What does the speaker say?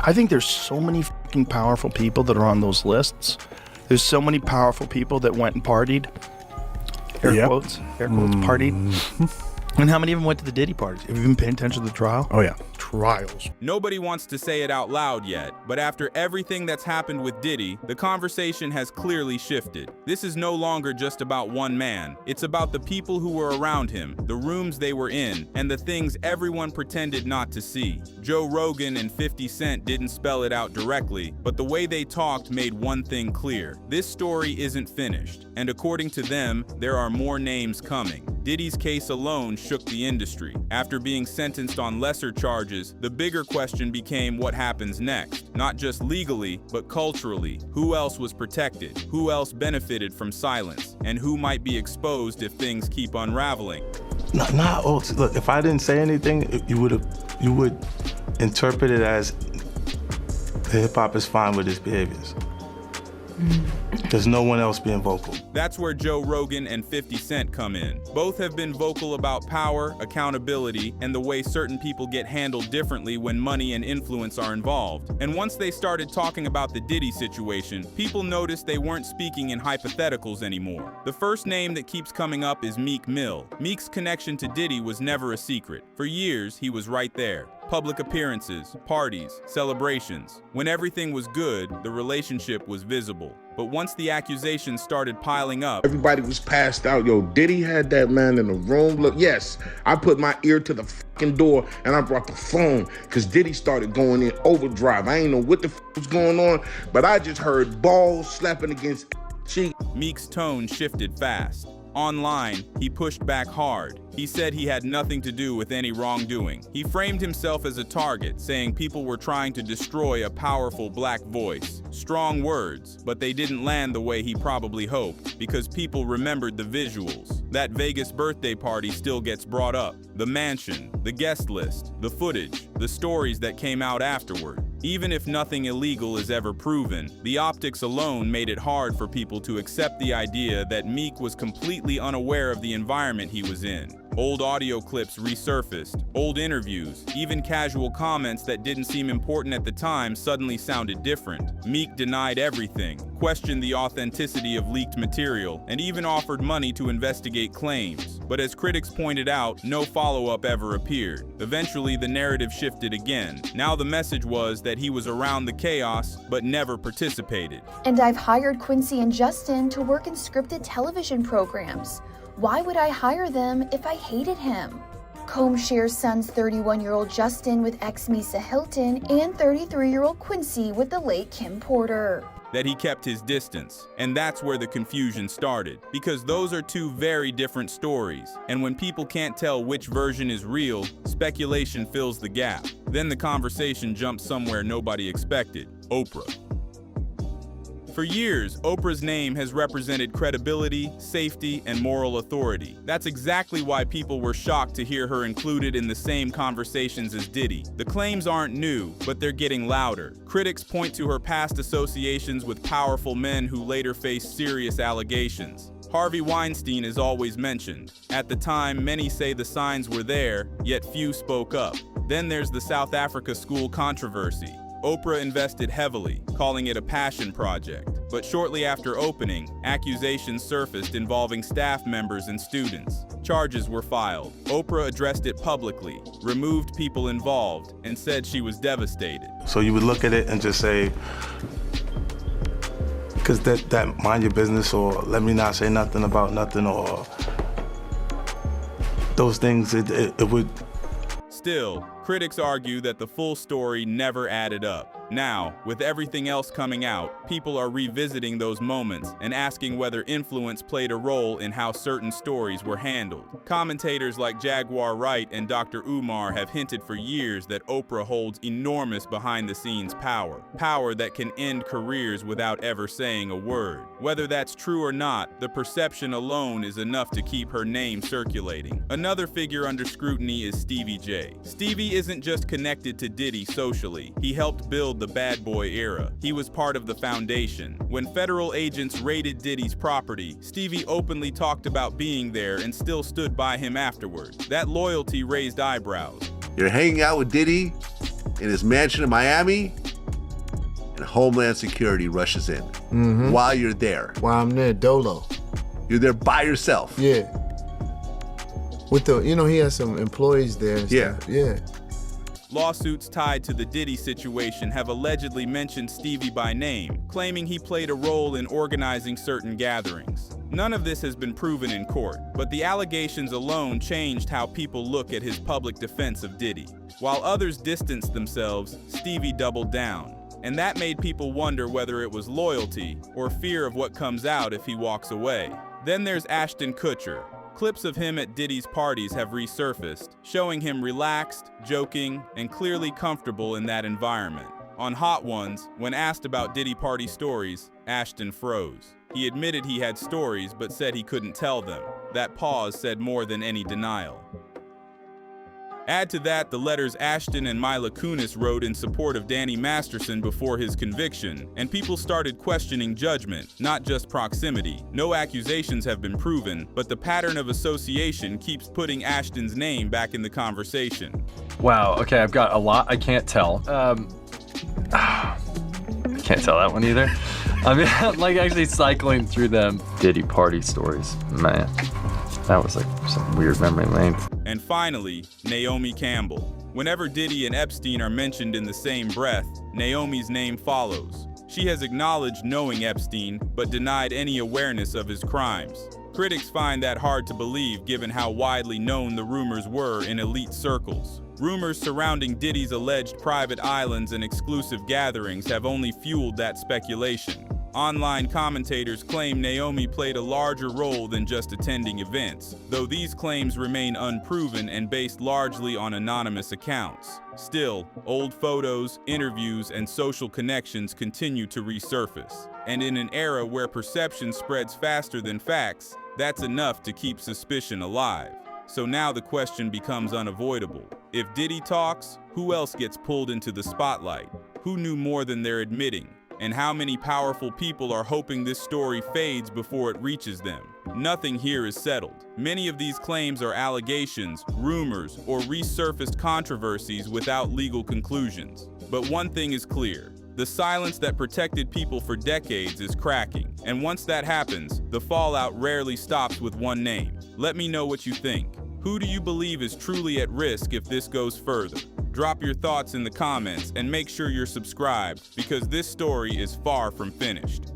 I think there's so many fucking powerful people that are on those lists. There's so many powerful people that went and partied. Air quotes, partied. And how many of them went to the Diddy parties? Have you been paying attention to the trial? Oh, yeah. Trials. Nobody wants to say it out loud yet, but after everything that's happened with Diddy, the conversation has clearly shifted. This is no longer just about one man. It's about the people who were around him, the rooms they were in, and the things everyone pretended not to see. Joe Rogan and 50 Cent didn't spell it out directly, but the way they talked made one thing clear. This story isn't finished, and according to them, there are more names coming. Diddy's case alone shook the industry. After being sentenced on lesser charges, the bigger question became what happens next. Not just legally, but culturally. Who else was protected? Who else benefited from silence? And who might be exposed if things keep unraveling? Look, if I didn't say anything, you would interpret it as the hip hop is fine with his behaviors. There's no one else being vocal. That's where Joe Rogan and 50 Cent come in. Both have been vocal about power, accountability, and the way certain people get handled differently when money and influence are involved. And once they started talking about the Diddy situation, people noticed they weren't speaking in hypotheticals anymore. The first name that keeps coming up is Meek Mill. Meek's connection to Diddy was never a secret. For years, he was right there. Public appearances, parties, celebrations. When everything was good, the relationship was visible. But once the accusations started piling up, everybody was passed out. Yo, Diddy had that man in the room. Look, yes, I put my ear to the fucking door and I brought the phone because Diddy started going in overdrive. I ain't know what the was going on, but I just heard balls slapping against cheek. Meek's tone shifted fast. Online, he pushed back hard. He said he had nothing to do with any wrongdoing. He framed himself as a target, saying people were trying to destroy a powerful black voice. Strong words, but they didn't land the way he probably hoped, because people remembered the visuals. That Vegas birthday party still gets brought up. The mansion, the guest list, the footage, the stories that came out afterward. Even if nothing illegal is ever proven, the optics alone made it hard for people to accept the idea that Meek was completely unaware of the environment he was in. Old audio clips resurfaced, old interviews, even casual comments that didn't seem important at the time suddenly sounded different. Meek denied everything, questioned the authenticity of leaked material, and even offered money to investigate claims. But as critics pointed out, no follow-up ever appeared. Eventually, the narrative shifted again. Now the message was that he was around the chaos, but never participated. And I've hired Quincy and Justin to work in scripted television programs. Why would I hire them if I hated him? Combs shares son's 31-year-old Justin with ex-Misa Hilton and 33-year-old Quincy with the late Kim Porter. That he kept his distance. And that's where the confusion started, because those are two very different stories. And when people can't tell which version is real, speculation fills the gap. Then the conversation jumps somewhere nobody expected: Oprah. For years, Oprah's name has represented credibility, safety, and moral authority. That's exactly why people were shocked to hear her included in the same conversations as Diddy. The claims aren't new, but they're getting louder. Critics point to her past associations with powerful men who later faced serious allegations. Harvey Weinstein is always mentioned. At the time, many say the signs were there, yet few spoke up. Then there's the South Africa school controversy. Oprah invested heavily, calling it a passion project. But shortly after opening, accusations surfaced involving staff members and students. Charges were filed. Oprah addressed it publicly, removed people involved, and said she was devastated. So you would look at it and just say, because that mind your business, or let me not say nothing about nothing, or those things, it would. Still, critics argue that the full story never added up. Now, with everything else coming out, people are revisiting those moments and asking whether influence played a role in how certain stories were handled. Commentators like Jaguar Wright and Dr. Umar have hinted for years that Oprah holds enormous behind-the-scenes power. Power that can end careers without ever saying a word. Whether that's true or not, the perception alone is enough to keep her name circulating. Another figure under scrutiny is Stevie J. Stevie isn't just connected to Diddy socially. He helped build the bad boy era. He was part of the foundation. When federal agents raided Diddy's property, Stevie openly talked about being there and still stood by him afterward. That loyalty raised eyebrows. You're hanging out with Diddy in his mansion in Miami? Homeland Security rushes in. While you're there. While I'm there, Dolo. You're there by yourself. Yeah. With the, he has some employees there. And Yeah. stuff. Yeah. Lawsuits tied to the Diddy situation have allegedly mentioned Stevie by name, claiming he played a role in organizing certain gatherings. None of this has been proven in court, but the allegations alone changed how people look at his public defense of Diddy. While others distanced themselves, Stevie doubled down, and that made people wonder whether it was loyalty or fear of what comes out if he walks away. Then there's Ashton Kutcher. Clips of him at Diddy's parties have resurfaced, showing him relaxed, joking, and clearly comfortable in that environment. On Hot Ones, when asked about Diddy party stories, Ashton froze. He admitted he had stories but said he couldn't tell them. That pause said more than any denial. Add to that the letters Ashton and Mila Kunis wrote in support of Danny Masterson before his conviction, and people started questioning judgment, not just proximity. No accusations have been proven, but the pattern of association keeps putting Ashton's name back in the conversation. Wow, okay, I've got a lot I can't tell. I can't tell that one either. I mean, I'm like actually cycling through them. Diddy party stories, man. That was like some weird memory lane. And finally, Naomi Campbell. Whenever Diddy and Epstein are mentioned in the same breath, Naomi's name follows. She has acknowledged knowing Epstein, but denied any awareness of his crimes. Critics find that hard to believe given how widely known the rumors were in elite circles. Rumors surrounding Diddy's alleged private islands and exclusive gatherings have only fueled that speculation. Online commentators claim Naomi played a larger role than just attending events, though these claims remain unproven and based largely on anonymous accounts. Still, old photos, interviews, and social connections continue to resurface. And in an era where perception spreads faster than facts, that's enough to keep suspicion alive. So now the question becomes unavoidable. If Diddy talks, who else gets pulled into the spotlight? Who knew more than they're admitting? And how many powerful people are hoping this story fades before it reaches them? Nothing here is settled. Many of these claims are allegations, rumors, or resurfaced controversies without legal conclusions. But one thing is clear. The silence that protected people for decades is cracking. And once that happens, the fallout rarely stops with one name. Let me know what you think. Who do you believe is truly at risk if this goes further? Drop your thoughts in the comments and make sure you're subscribed because this story is far from finished.